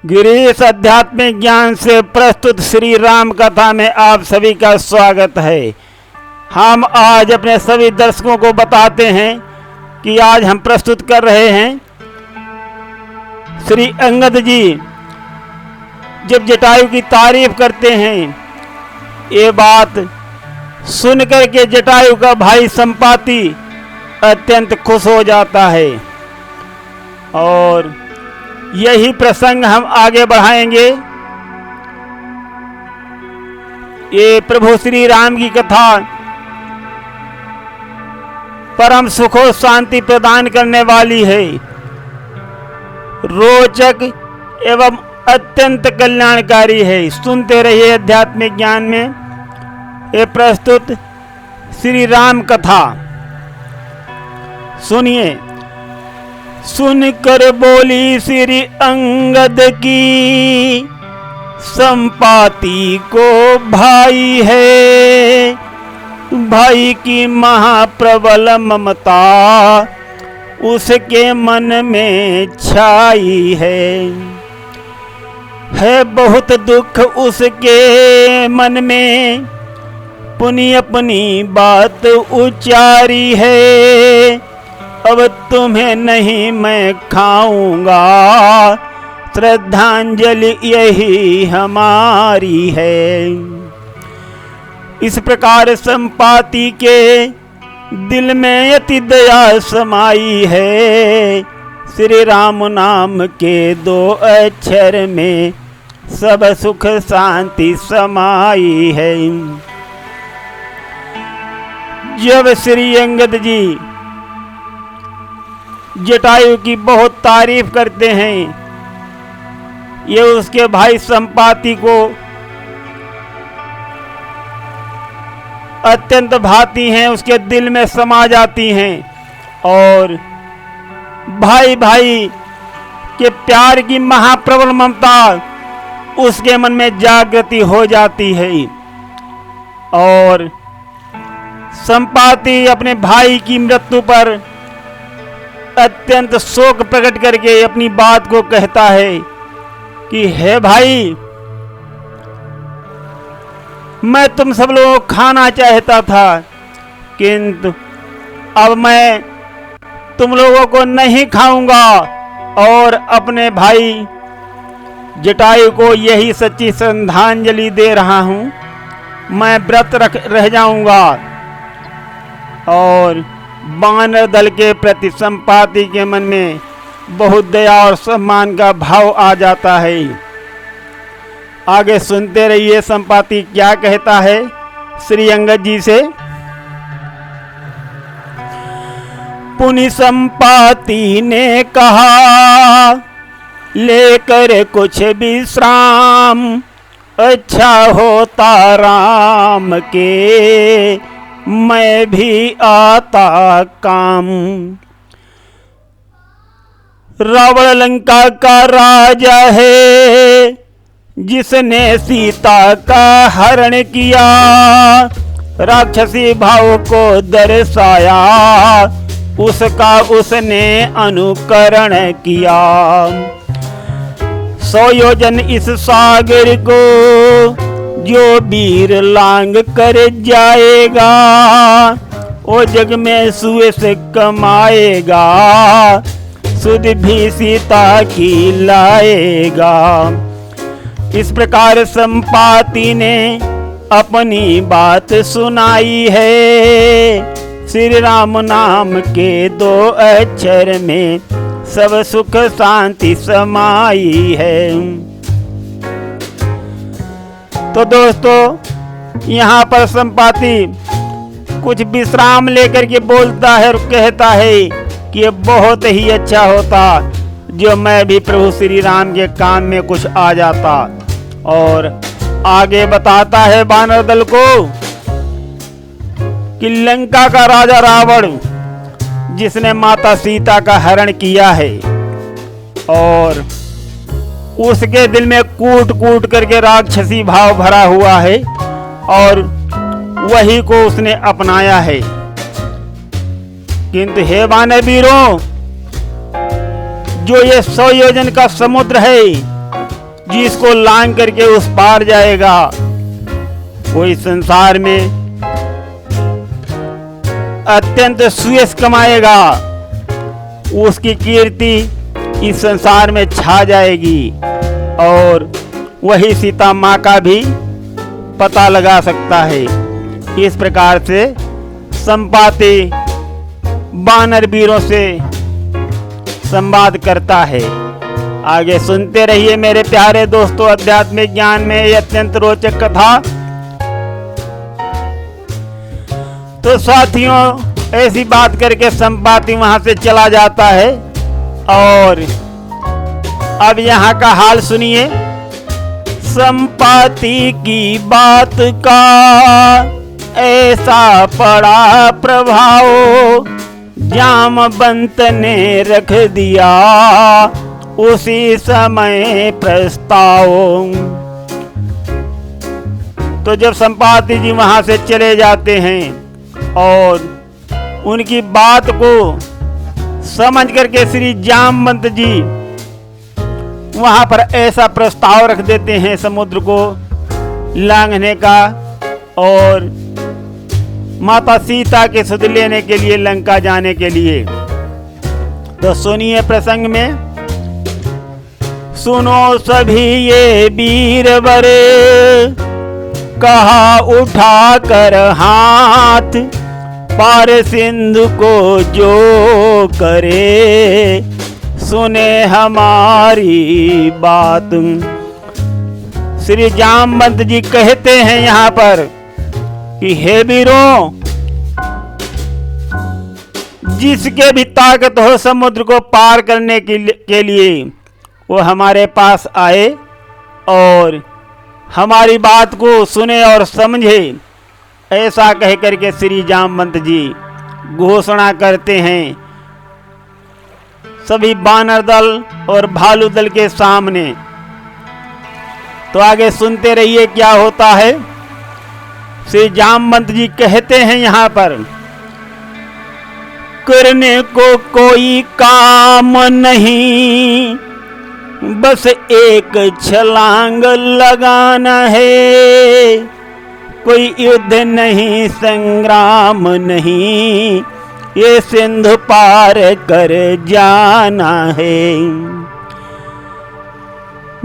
गिरीश आध्यात्मिक ज्ञान से प्रस्तुत श्री राम कथा में आप सभी का स्वागत है। हम आज अपने सभी दर्शकों को बताते हैं कि आज हम प्रस्तुत कर रहे हैं श्री अंगद जी जब जटायु की तारीफ करते हैं। ये बात सुनकर के जटायु का भाई संपाति अत्यंत खुश हो जाता है और यही प्रसंग हम आगे बढ़ाएंगे। ये प्रभु श्री राम की कथा परम सुख और शांति प्रदान करने वाली है, रोचक एवं अत्यंत कल्याणकारी है। सुनते रहिए आध्यात्मिक ज्ञान में ये प्रस्तुत श्री राम कथा। सुनिए। सुनकर बोली श्री अंगद की संपाति को भाई है, भाई की महाप्रबल ममता उसके मन में छाई है बहुत दुख उसके मन में, पुनि अपनी बात उचारी है। अब तुम्हें नहीं मैं खाऊंगा, श्रद्धांजलि यही हमारी है। इस प्रकार संपाति के दिल में अति दया समाई है, श्री राम नाम के दो अक्षर में सब सुख शांति समाई है। जब श्री अंगद जी जटायु की बहुत तारीफ करते हैं, ये उसके भाई संपाति को अत्यंत भाती हैं, उसके दिल में समा जाती हैं और भाई भाई के प्यार की महाप्रबल ममता उसके मन में जागृति हो जाती है और संपाति अपने भाई की मृत्यु पर अत्यंत शोक प्रकट करके अपनी बात को कहता है कि हे भाई, मैं तुम सब लोगों को खाना चाहता था, किंतु अब मैं तुम लोगों को नहीं खाऊंगा और अपने भाई जटायु को यही सच्ची श्रद्धांजलि दे रहा हूं। मैं व्रत रह जाऊंगा। और वानर दल के प्रति संपाति के मन में बहुत दया और सम्मान का भाव आ जाता है। आगे सुनते रहिए संपाति क्या कहता है श्री अंगद जी से। पुनि संपाति ने कहा लेकर कुछ विश्राम, अच्छा होता राम के मैं भी आता काम। रावण लंका का राजा है, जिसने सीता का हरण किया, राक्षसी भाव को दर्शाया, उसका उसने अनुकरण किया। 100 योजन इस सागर को जो वीर लांग कर जाएगा, वो जग में सुए से कमाएगा, सुध भी सीता की लाएगा। इस प्रकार संपाति ने अपनी बात सुनाई है, श्री राम नाम के दो अक्षर में सब सुख शांति समाई है। तो दोस्तों, यहाँ पर संपाति कुछ विश्राम लेकर के बोलता है और कहता है कि ये बहुत ही अच्छा होता जो मैं भी प्रभु श्री राम के काम में कुछ आ जाता। और आगे बताता है वानर दल को कि लंका का राजा रावण, जिसने माता सीता का हरण किया है और उसके दिल में कूट कूट करके राक्षसी भाव भरा हुआ है और वही को उसने अपनाया है। किंतु हे वानर वीरों, जो ये 100 योजन का समुद्र है जिसको लांग करके उस पार जाएगा, कोई संसार में अत्यंत सुयश कमाएगा, उसकी कीर्ति इस संसार में छा जाएगी और वही सीता माँ का भी पता लगा सकता है। इस प्रकार से संपाति वानर वीरों से संवाद करता है। आगे सुनते रहिए मेरे प्यारे दोस्तों, आध्यात्मिक ज्ञान में ये अत्यंत रोचक कथा। तो साथियों, ऐसी बात करके संपाति वहां से चला जाता है और अब यहाँ का हाल सुनिए। संपाति की बात का ऐसा पड़ा प्रभाव, जामवंत ने रख दिया उसी समय प्रस्ताव। तो जब संपाति जी वहां से चले जाते हैं और उनकी बात को समझ करके श्री जामवंत जी वहां पर ऐसा प्रस्ताव रख देते हैं समुद्र को लांघने का और माता सीता के सुध लेने के लिए, लंका जाने के लिए। तो सुनिए प्रसंग में, सुनो सभी ये वीरवर, कहा उठा कर हाथ, पार सिंधु को जो करे, सुने हमारी बात। श्री जामवंत जी कहते हैं यहाँ पर कि हे वीरों, जिसके भी ताकत हो समुद्र को पार करने के लिए वो हमारे पास आए और हमारी बात को सुने और समझे। ऐसा कह करके श्री जामवंत जी घोषणा करते हैं सभी वानर दल और भालू दल के सामने। तो आगे सुनते रहिए क्या होता है। श्री जामवंत जी कहते हैं यहाँ पर, करने को कोई काम नहीं, बस एक छलांग लगाना है, कोई युद्ध नहीं संग्राम नहीं, ये सिंधु पार कर जाना है।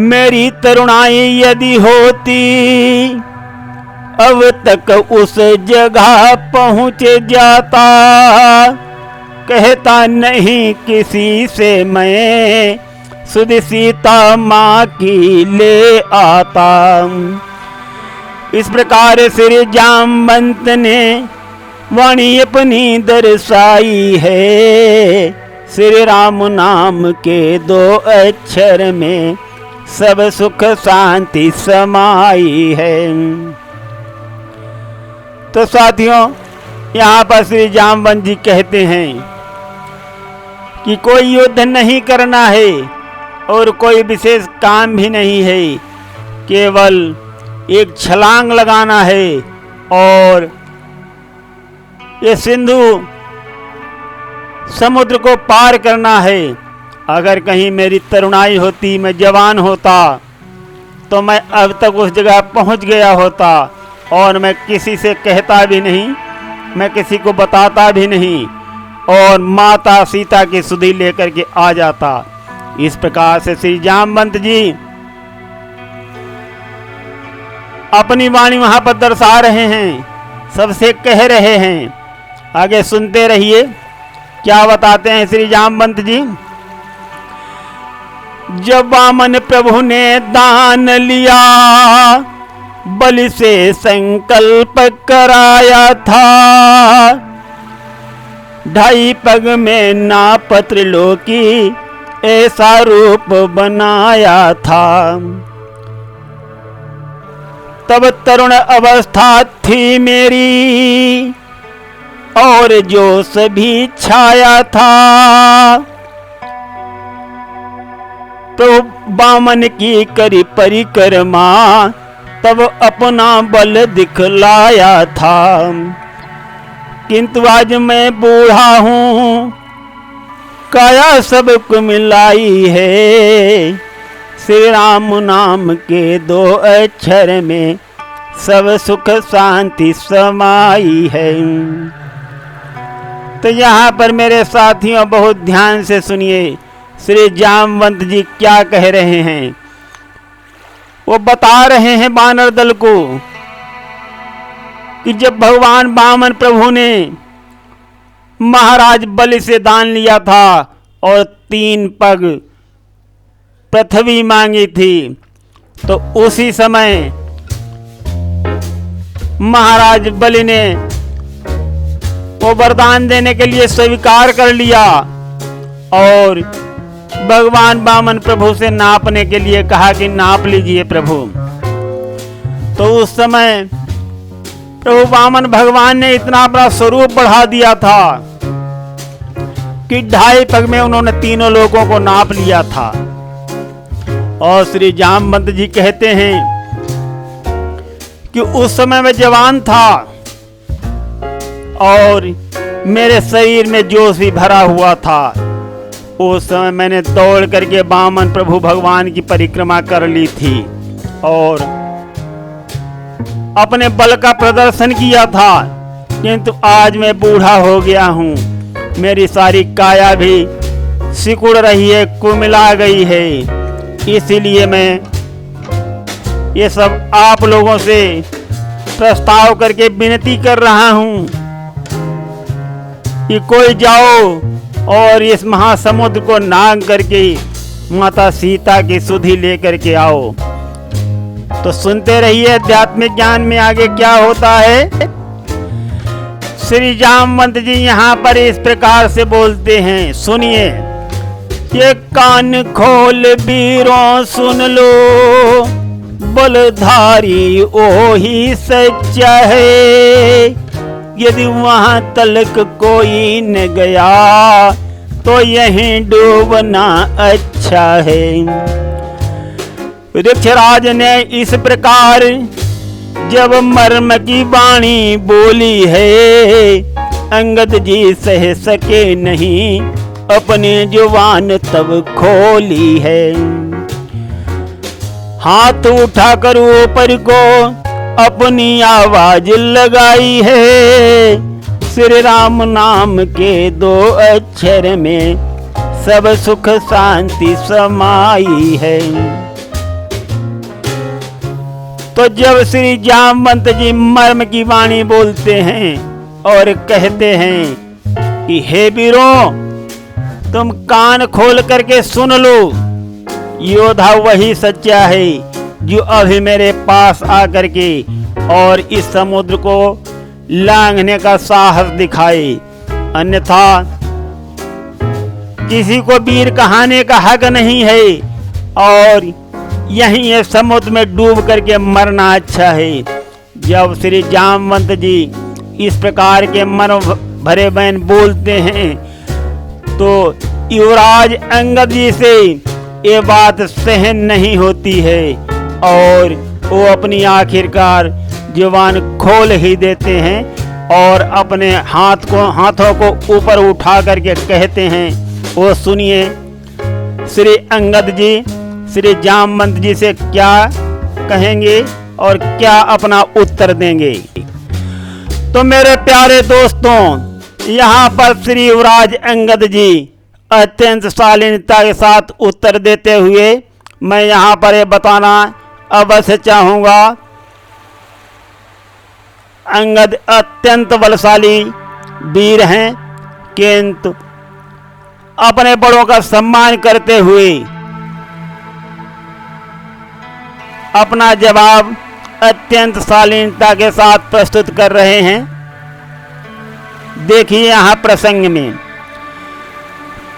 मेरी तरुणाई यदि होती अब तक उस जगह पहुँच जाता, कहता नहीं किसी से मैं, सुध सीता माँ की ले आता। इस प्रकार श्री जामवंत ने वाणी अपनी दर्शाई है, श्री राम नाम के 2 अक्षर में सब सुख शांति समाई है। तो साथियों, यहाँ पर श्री जामवंत जी कहते हैं कि कोई युद्ध नहीं करना है और कोई विशेष काम भी नहीं है, केवल एक छलांग लगाना है और ये सिंधु समुद्र को पार करना है। अगर कहीं मेरी तरुणाई होती, मैं जवान होता, तो मैं अब तक उस जगह पहुंच गया होता और मैं किसी से कहता भी नहीं, मैं किसी को बताता भी नहीं और माता सीता की सुधि लेकर के आ जाता। इस प्रकार से श्री जामवंत जी अपनी वाणी वहां पर दर्शा रहे हैं, सबसे कह रहे हैं। आगे सुनते रहिए क्या बताते हैं श्री जामवंत जी। जब वामन प्रभु ने दान लिया, बलि से संकल्प कराया था, 2.5 पग में नाप त्रिलोकी ऐसा रूप बनाया था। तब तरुण अवस्था थी मेरी और जोश भी छाया था, तो वामन की करी परिक्रमा तब अपना बल दिखलाया था। किंतु आज मैं बूढ़ा हूँ, काया सबको मिलाई है, श्री राम नाम के दो अक्षर में सब सुख शांति समाई है। तो यहाँ पर मेरे साथियों बहुत ध्यान से सुनिए, श्री जामवंत जी क्या कह रहे हैं। वो बता रहे हैं वानर दल को कि जब भगवान वामन प्रभु ने महाराज बलि से दान लिया था और 3 पग पृथ्वी मांगी थी, तो उसी समय महाराज बलि ने वो वरदान देने के लिए स्वीकार कर लिया और भगवान वामन प्रभु से नापने के लिए कहा कि नाप लीजिए प्रभु। तो उस समय प्रभु वामन भगवान ने इतना बड़ा स्वरूप बढ़ा दिया था कि 2.5 पग में उन्होंने तीनों लोगों को नाप लिया था। और श्री जामवंत जी कहते हैं कि उस समय मैं जवान था और मेरे शरीर में जोश भी भरा हुआ था। उस समय मैंने दौड़ करके वामन प्रभु भगवान की परिक्रमा कर ली थी और अपने बल का प्रदर्शन किया था, किंतु आज मैं बूढ़ा हो गया हूँ, मेरी सारी काया भी सिकुड़ रही है, कुमिला गई है। इसीलिए मैं ये सब आप लोगों से प्रस्ताव करके विनती कर रहा हूँ कि कोई जाओ और इस महासमुद्र को नाग करके माता सीता की सुधि लेकर के आओ। तो सुनते रहिए आध्यात्मिक ज्ञान में आगे क्या होता है। श्री जामवंत जी यहाँ पर इस प्रकार से बोलते हैं, सुनिए। ये कान खोल वीरों सुन लो, बलधारी ओही सच्चा है। यदि वहां तलक कोई न गया तो यहीं डूबना अच्छा है। वृक्षराज ने इस प्रकार जब मर्म की वाणी बोली है, अंगद जी सह सके नहीं, अपनी जुबान तब खोली है। हाथ उठाकर ऊपर को अपनी आवाज लगाई है, श्री राम नाम के 2 अक्षर में सब सुख शांति समाई है। तो जब श्री जामवंत जी मर्म की वाणी बोलते हैं और कहते हैं कि हे वीरों, तुम कान खोल करके सुन लो, योद्धा वही सच्चा है जो अभी मेरे पास आकर के और इस समुद्र को लांघने का साहस दिखाए, अन्यथा किसी को वीर कहाने का हक नहीं है और यहीं ये समुद्र में डूब करके मरना अच्छा है। जब श्री जामवंत जी इस प्रकार के मन भरे बयान बोलते हैं तो युवराज अंगद जी से ये बात सहन नहीं होती है और वो अपनी आखिरकार जुबान खोल ही देते हैं और अपने हाथों को ऊपर उठा करके कहते हैं, वो सुनिए श्री अंगद जी श्री जामवंत जी से क्या कहेंगे और क्या अपना उत्तर देंगे। तो मेरे प्यारे दोस्तों, यहाँ पर श्री युवराज अंगद जी अत्यंत शालीनता के साथ उत्तर देते हुए मैं यहाँ पर ये बताना अवश्य चाहूँगा, अंगद अत्यंत बलशाली वीर हैं, किंतु अपने बड़ों का सम्मान करते हुए अपना जवाब अत्यंत शालीनता के साथ प्रस्तुत कर रहे हैं। देखिए यहाँ प्रसंग में,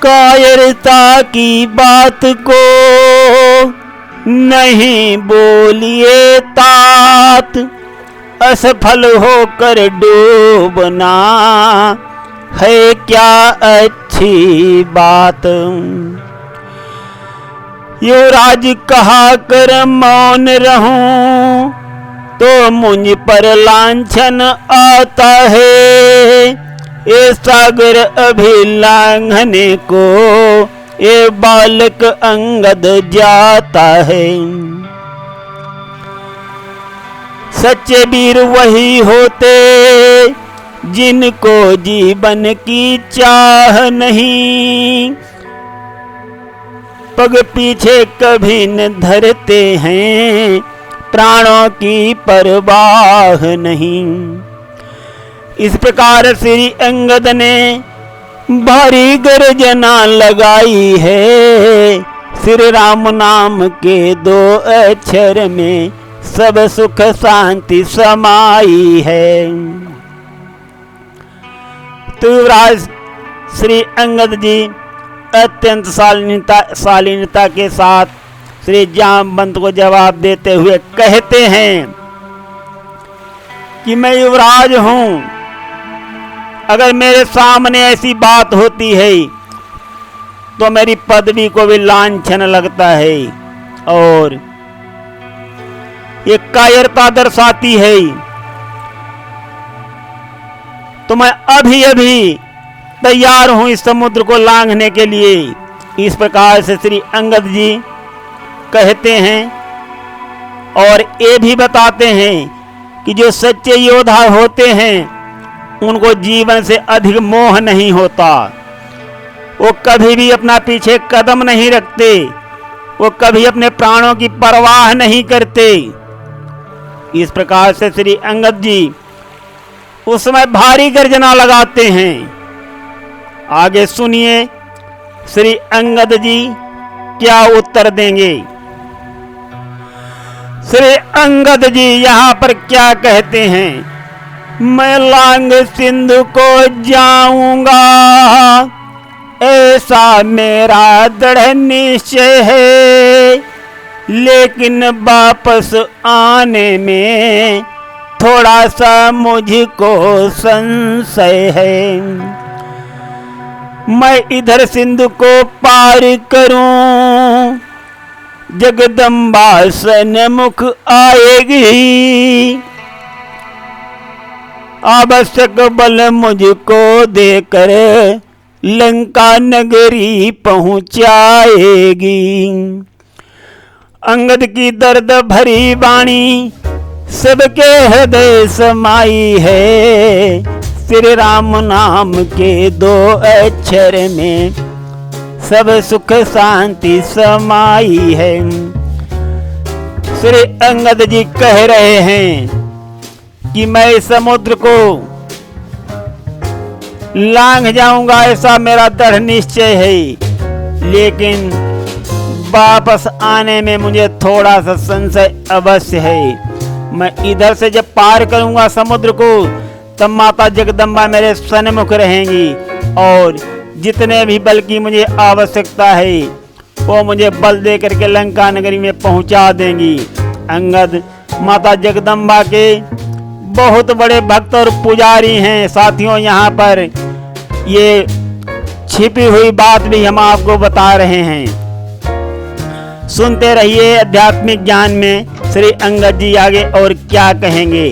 कायरता की बात को नहीं बोलिए तात, असफल होकर डूबना है क्या अच्छी बात। युवराज कहा कर मौन रहूं तो मुझ पर लांछन आता है, ये सागर अभी लांघने को ये बालक अंगद जाता है। सच्चे वीर वही होते जिनको जीवन की चाह नहीं, पग पीछे कभी न धरते हैं, प्राणों की परवाह नहीं। इस प्रकार श्री अंगद ने भारी गर्जना लगाई है। श्री राम नाम के 2 अक्षर में सब सुख शांति समाई है। तो युवराज श्री अंगद जी अत्यंत शालीनता के साथ श्री जामवंत को जवाब देते हुए कहते हैं कि मैं युवराज हूं, अगर मेरे सामने ऐसी बात होती है तो मेरी पदवी को भी लांछन लगता है और ये कायरता दर्शाती है। तो मैं अभी अभी तैयार हूं इस समुद्र को लांघने के लिए। इस प्रकार से श्री अंगद जी कहते हैं और ये भी बताते हैं कि जो सच्चे योद्धा होते हैं उनको जीवन से अधिक मोह नहीं होता। वो कभी भी अपना पीछे कदम नहीं रखते, वो कभी अपने प्राणों की परवाह नहीं करते। इस प्रकार से श्री अंगद जी उस समय भारी गर्जना लगाते हैं। आगे सुनिए श्री अंगद जी क्या उत्तर देंगे। श्री अंगद जी यहाँ पर क्या कहते हैं, मैं लांग सिंधु को जाऊंगा ऐसा मेरा दृढ़ निश्चय है, लेकिन वापस आने में थोड़ा सा मुझको संशय है। मैं इधर सिंधु को पार करूं, जगदम्बा सन्मुख आएगी, आवश्यक बल मुझको देकर लंका नगरी पहुंचाएगी। अंगद की दर्द भरी वाणी सबके हृदय समाई है। श्री राम नाम के 2 अक्षर में सब सुख शांति समाई है। श्री अंगद जी कह रहे हैं कि मैं समुद्र को लांघ जाऊंगा ऐसा मेरा दृढ़ निश्चय है, लेकिन वापस आने में मुझे थोड़ा सा संशय अवश्य है। मैं इधर से जब पार करूंगा समुद्र को तब माता जगदम्बा मेरे सन्मुख रहेंगी और जितने भी बल की मुझे आवश्यकता है वो मुझे बल दे करके लंका नगरी में पहुंचा देंगी। अंगद माता जगदम्बा के बहुत बड़े भक्त और पुजारी हैं। साथियों, यहाँ पर ये छिपी हुई बात भी हम आपको बता रहे हैं। सुनते रहिए आध्यात्मिक ज्ञान में श्री अंगद जी आगे और क्या कहेंगे।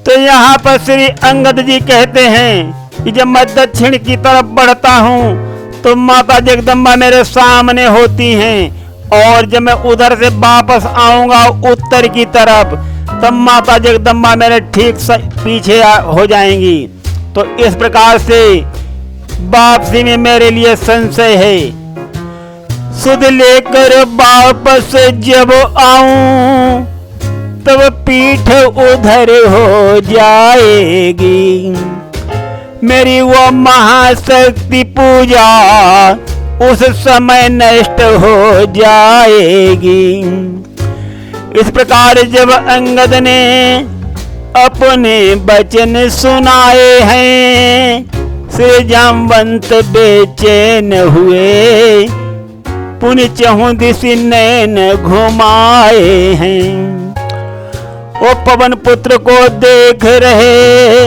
तो यहाँ पर श्री अंगद जी कहते हैं कि जब मैं दक्षिण की तरफ बढ़ता हूँ तो माता जगदम्बा मेरे सामने होती हैं और जब मैं उधर से वापस आऊंगा उत्तर की तरफ तब माता जगदम्बा मेरे ठीक पीछे हो जाएंगी। तो इस प्रकार से वापसी में मेरे लिए संशय है। सुध लेकर वापस जब आऊं तब पीठ उधर हो जाएगी। मेरी वो महाशक्ति पूजा उस समय नष्ट हो जाएगी। इस प्रकार जब अंगद ने अपने वचन सुनाए हैं, श्री जामवंत बेचैन हुए, पुनि चहुं दिशि नैन घुमाए हैं। वो पवन पुत्र को देख रहे